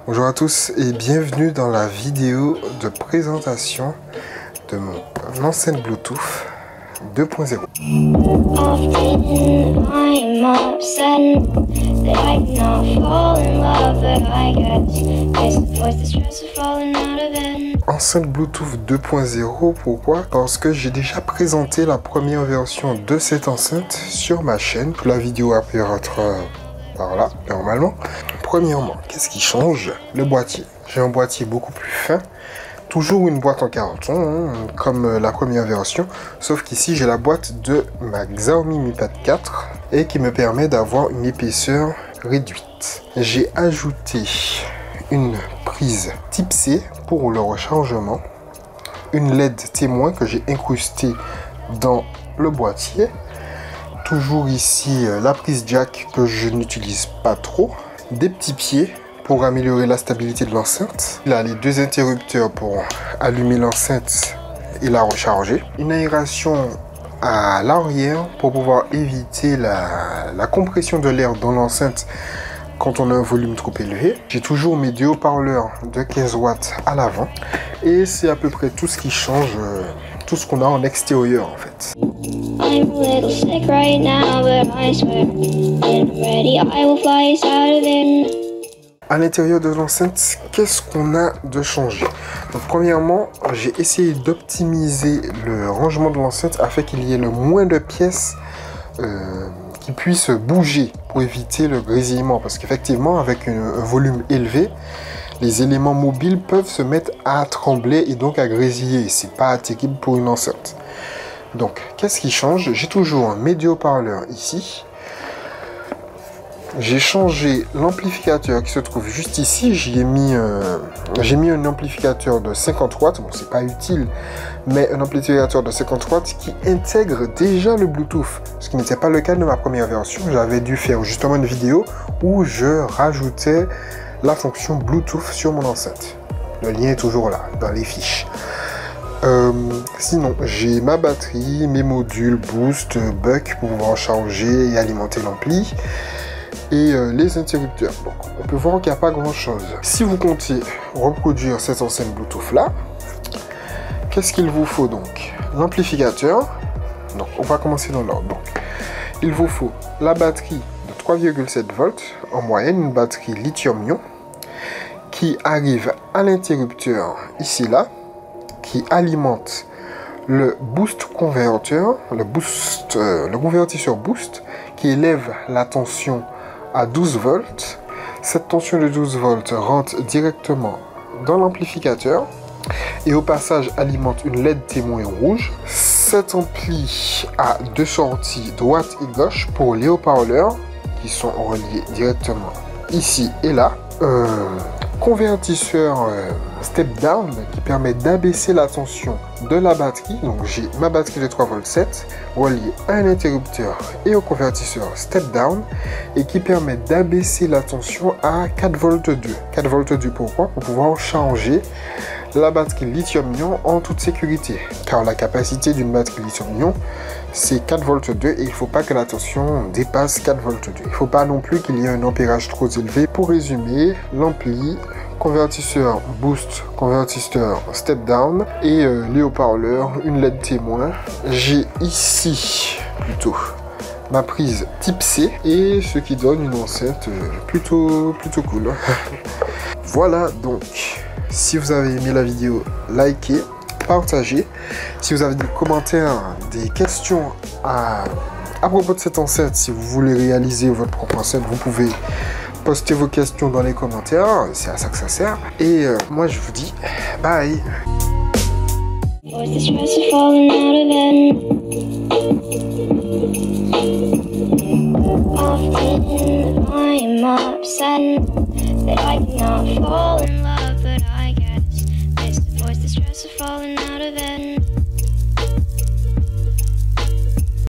Bonjour à tous et bienvenue dans la vidéo de présentation de mon enceinte Bluetooth 2.0. Enceinte Bluetooth 2.0, pourquoi? Parce que j'ai déjà présenté la première version de cette enceinte sur ma chaîne. La vidéo apparaîtra par là, normalement. Premièrement, qu'est-ce qui change? Le boîtier. J'ai un boîtier beaucoup plus fin. Toujours une boîte en carton, comme la première version. Sauf qu'ici, j'ai la boîte de ma Xiaomi Mi Pad 4 et qui me permet d'avoir une épaisseur réduite. J'ai ajouté une prise type C pour le rechargement. Une LED témoin que j'ai incrustée dans le boîtier. Toujours ici, la prise jack que je n'utilise pas trop. Des petits pieds pour améliorer la stabilité de l'enceinte. Là, les deux interrupteurs pour allumer l'enceinte et la recharger. Une aération à l'arrière pour pouvoir éviter la compression de l'air dans l'enceinte quand on a un volume trop élevé. J'ai toujours mes deux haut-parleurs de 15 watts à l'avant. Et c'est à peu près tout ce qui change, tout ce qu'on a en extérieur en fait. I'm a little sick right now, but I swear when I'm ready, I will fly us out of here. À l'intérieur de l'enceinte, qu'est-ce qu'on a de changé? Donc, premièrement, j'ai essayé d'optimiser le rangement de l'enceinte afin qu'il y ait le moins de pièces qui puissent bouger pour éviter le grésillement. Parce qu'effectivement, avec un volume élevé, les éléments mobiles peuvent se mettre à trembler et donc à grésiller. C'est pas terrible pour une enceinte. Donc, qu'est-ce qui change? J'ai toujours mes deux haut-parleurs ici. J'ai changé l'amplificateur qui se trouve juste ici. J'ai mis un amplificateur de 50 watts. Bon, c'est pas utile, mais un amplificateur de 50 watts qui intègre déjà le Bluetooth. Ce qui n'était pas le cas de ma première version. J'avais dû faire justement une vidéo où je rajoutais la fonction Bluetooth sur mon enceinte. Le lien est toujours là, dans les fiches. Sinon, j'ai ma batterie, mes modules Boost, Buck pour pouvoir charger et alimenter l'ampli. Et les interrupteurs. Donc, on peut voir qu'il n'y a pas grand chose. Si vous comptez reproduire cette enceinte Bluetooth là, qu'est-ce qu'il vous faut donc? L'amplificateur. Donc, on va commencer dans l'ordre. Donc, il vous faut la batterie de 3,7 volts en moyenne, une batterie lithium-ion qui arrive à l'interrupteur ici là, qui alimente le boost converteur, le convertisseur boost qui élève la tension à 12 volts. Cette tension de 12 volts rentre directement dans l'amplificateur et au passage alimente une LED témoin rouge. Cet ampli a deux sorties droite et gauche pour les haut-parleurs qui sont reliés directement ici et là. Convertisseur step down qui permet d'abaisser la tension de la batterie. Donc j'ai ma batterie de 3,7 V reliée à un interrupteur et au convertisseur step down et qui permet d'abaisser la tension à 4,2 V. 4,2 V pourquoi? Pour pouvoir changer la batterie lithium-ion en toute sécurité. Car la capacité d'une batterie lithium-ion c'est 4,2 V et il ne faut pas que la tension dépasse 4,2 V. Il ne faut pas non plus qu'il y ait un ampérage trop élevé. Pour résumer, l'ampli, convertisseur boost, convertisseur step down et les haut-parleurs, une LED témoin. J'ai ici plutôt ma prise type C et ce qui donne une enceinte plutôt cool. Voilà donc, si vous avez aimé la vidéo, likez, partagez. Si vous avez des commentaires, des questions à propos de cette enceinte, si vous voulez réaliser votre propre enceinte, vous pouvez poster vos questions dans les commentaires, c'est à ça que ça sert. Et moi je vous dis bye. Falling out of bed.